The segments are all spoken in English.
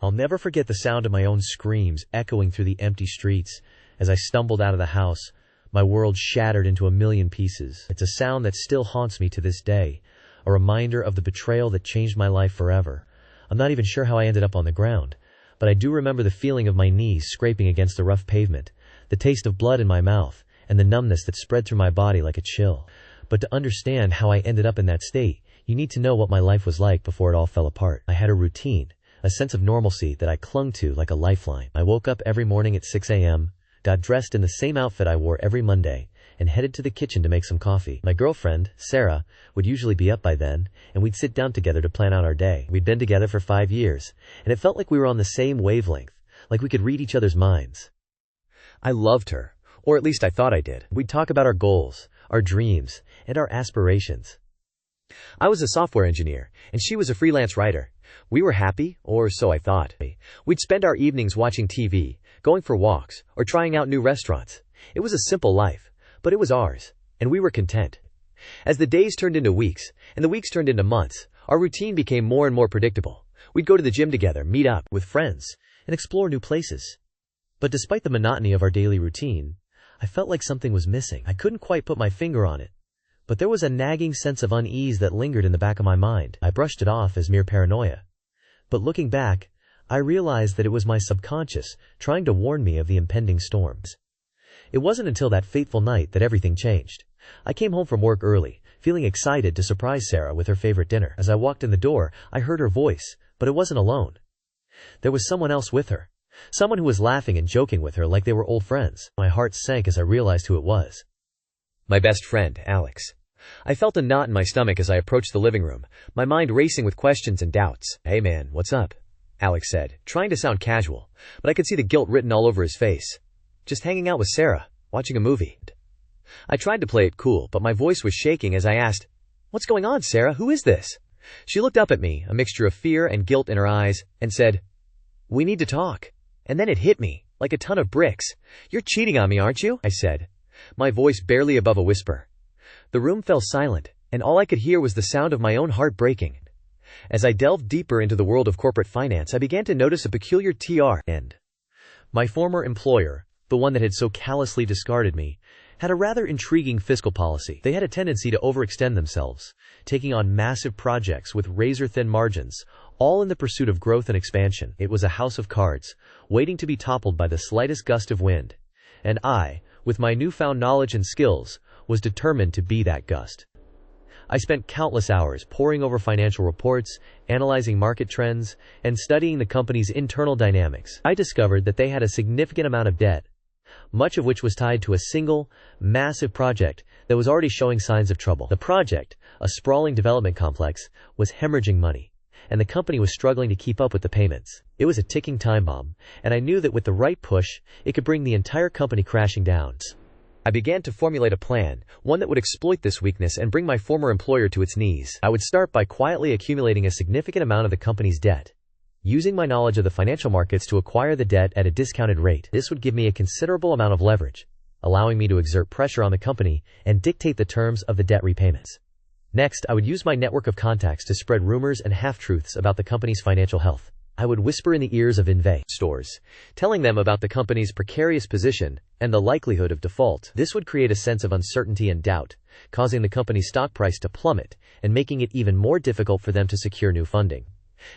I'll never forget the sound of my own screams echoing through the empty streets as I stumbled out of the house, my world shattered into a million pieces. It's a sound that still haunts me to this day, a reminder of the betrayal that changed my life forever. I'm not even sure how I ended up on the ground, but I do remember the feeling of my knees scraping against the rough pavement, the taste of blood in my mouth, and the numbness that spread through my body like a chill. But to understand how I ended up in that state, you need to know what my life was like before it all fell apart. I had a routine, a sense of normalcy that I clung to like a lifeline. I woke up every morning at 6 a.m., got dressed in the same outfit I wore every Monday, and headed to the kitchen to make some coffee. My girlfriend, Sarah, would usually be up by then, and we'd sit down together to plan out our day. We'd been together for 5 years, and it felt like we were on the same wavelength, like we could read each other's minds. I loved her, or at least I thought I did. We'd talk about our goals, our dreams, and our aspirations. I was a software engineer, and she was a freelance writer. We were happy, or so I thought. We'd spend our evenings watching TV, going for walks, or trying out new restaurants. It was a simple life, but it was ours, and we were content. As the days turned into weeks, and the weeks turned into months, our routine became more and more predictable. We'd go to the gym together, meet up with friends, and explore new places. But despite the monotony of our daily routine, I felt like something was missing. I couldn't quite put my finger on it, but there was a nagging sense of unease that lingered in the back of my mind. I brushed it off as mere paranoia. But looking back, I realized that it was my subconscious trying to warn me of the impending storms. It wasn't until that fateful night that everything changed. I came home from work early, feeling excited to surprise Sarah with her favorite dinner. As I walked in the door, I heard her voice, but it wasn't alone. There was someone else with her. Someone who was laughing and joking with her like they were old friends. My heart sank as I realized who it was. My best friend, Alex. I felt a knot in my stomach as I approached the living room, my mind racing with questions and doubts. "Hey man, what's up?" Alex said, trying to sound casual, but I could see the guilt written all over his face. "Just hanging out with Sarah, watching a movie." I tried to play it cool, but my voice was shaking as I asked, "What's going on, Sarah? Who is this?" She looked up at me, a mixture of fear and guilt in her eyes, and said, "We need to talk." And then it hit me, like a ton of bricks. "You're cheating on me, aren't you?" I said, my voice barely above a whisper. The room fell silent, and all I could hear was the sound of my own heart breaking. As I delved deeper into the world of corporate finance, I began to notice a peculiar trend. My former employer, the one that had so callously discarded me, had a rather intriguing fiscal policy. They had a tendency to overextend themselves, taking on massive projects with razor-thin margins, all in the pursuit of growth and expansion. It was a house of cards, waiting to be toppled by the slightest gust of wind. And I, with my newfound knowledge and skills, was determined to be that gust. I spent countless hours poring over financial reports, analyzing market trends, and studying the company's internal dynamics. I discovered that they had a significant amount of debt, much of which was tied to a single, massive project that was already showing signs of trouble. The project, a sprawling development complex, was hemorrhaging money, and the company was struggling to keep up with the payments. It was a ticking time bomb, and I knew that with the right push, it could bring the entire company crashing down. I began to formulate a plan, one that would exploit this weakness and bring my former employer to its knees. I would start by quietly accumulating a significant amount of the company's debt, using my knowledge of the financial markets to acquire the debt at a discounted rate. This would give me a considerable amount of leverage, allowing me to exert pressure on the company and dictate the terms of the debt repayments. Next, I would use my network of contacts to spread rumors and half-truths about the company's financial health. I would whisper in the ears of investors, telling them about the company's precarious position and the likelihood of default. This would create a sense of uncertainty and doubt, causing the company's stock price to plummet and making it even more difficult for them to secure new funding.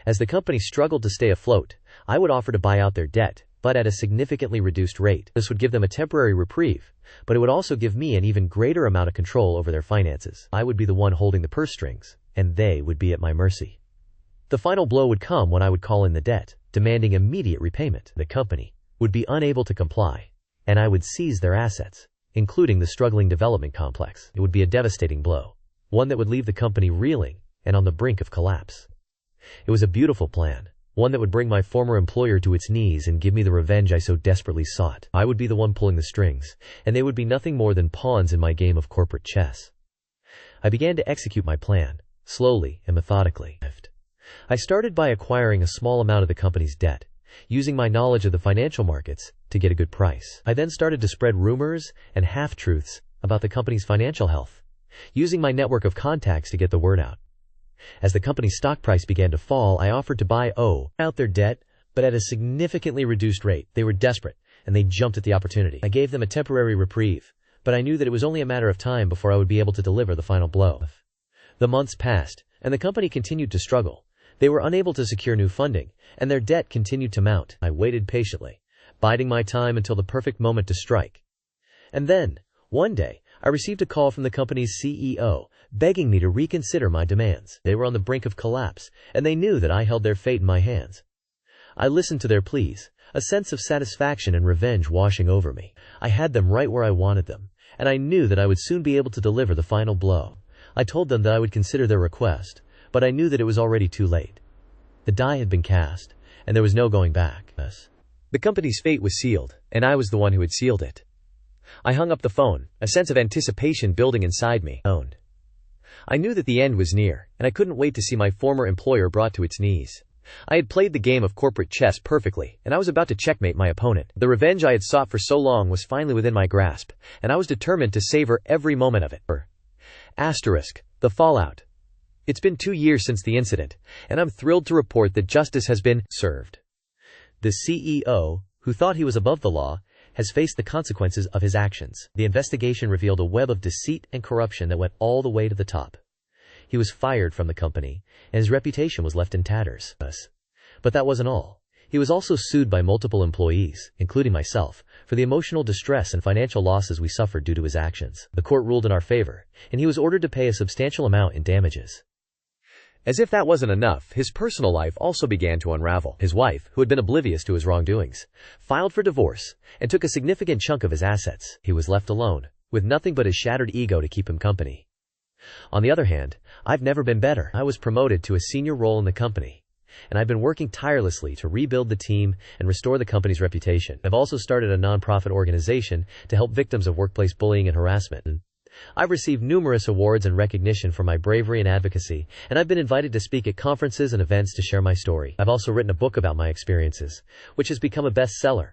As the company struggled to stay afloat, I would offer to buy out their debt, but at a significantly reduced rate. This would give them a temporary reprieve, but it would also give me an even greater amount of control over their finances. I would be the one holding the purse strings, and they would be at my mercy. The final blow would come when I would call in the debt, demanding immediate repayment. The company would be unable to comply, and I would seize their assets, including the struggling development complex. It would be a devastating blow, one that would leave the company reeling and on the brink of collapse. It was a beautiful plan, one that would bring my former employer to its knees and give me the revenge I so desperately sought. I would be the one pulling the strings, and they would be nothing more than pawns in my game of corporate chess. I began to execute my plan, slowly and methodically. I started by acquiring a small amount of the company's debt, using my knowledge of the financial markets to get a good price. I then started to spread rumors and half-truths about the company's financial health, using my network of contacts to get the word out. As the company's stock price began to fall, I offered to buy out their debt, but at a significantly reduced rate. They were desperate, and they jumped at the opportunity. I gave them a temporary reprieve, but I knew that it was only a matter of time before I would be able to deliver the final blow. The months passed, and the company continued to struggle. They were unable to secure new funding, and their debt continued to mount. I waited patiently, biding my time until the perfect moment to strike. And then, one day, I received a call from the company's CEO, begging me to reconsider my demands. They were on the brink of collapse, and they knew that I held their fate in my hands. I listened to their pleas, a sense of satisfaction and revenge washing over me. I had them right where I wanted them, and I knew that I would soon be able to deliver the final blow. I told them that I would consider their request, but I knew that it was already too late. The die had been cast, and there was no going back. The company's fate was sealed, and I was the one who had sealed it. I hung up the phone, a sense of anticipation building inside me. I knew that the end was near, and I couldn't wait to see my former employer brought to its knees. I had played the game of corporate chess perfectly, and I was about to checkmate my opponent. The revenge I had sought for so long was finally within my grasp, and I was determined to savor every moment of it. The fallout. It's been 2 years since the incident, and I'm thrilled to report that justice has been served. The CEO, who thought he was above the law, has faced the consequences of his actions. The investigation revealed a web of deceit and corruption that went all the way to the top. He was fired from the company, and his reputation was left in tatters. But that wasn't all. He was also sued by multiple employees, including myself, for the emotional distress and financial losses we suffered due to his actions. The court ruled in our favor, and he was ordered to pay a substantial amount in damages. As if that wasn't enough, his personal life also began to unravel. His wife, who had been oblivious to his wrongdoings, filed for divorce and took a significant chunk of his assets. He was left alone, with nothing but his shattered ego to keep him company. On the other hand, I've never been better. I was promoted to a senior role in the company, and I've been working tirelessly to rebuild the team and restore the company's reputation. I've also started a non-profit organization to help victims of workplace bullying and harassment. I've received numerous awards and recognition for my bravery and advocacy, and I've been invited to speak at conferences and events to share my story. I've also written a book about my experiences, which has become a bestseller.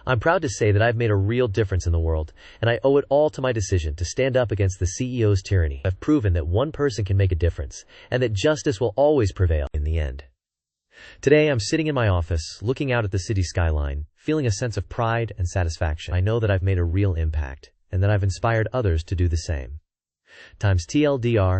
I'm proud to say that I've made a real difference in the world, and I owe it all to my decision to stand up against the CEO's tyranny. I've proven that one person can make a difference, and that justice will always prevail in the end. Today I'm sitting in my office, looking out at the city skyline, feeling a sense of pride and satisfaction. I know that I've made a real impact, and that I've inspired others to do the same. Times TLDR.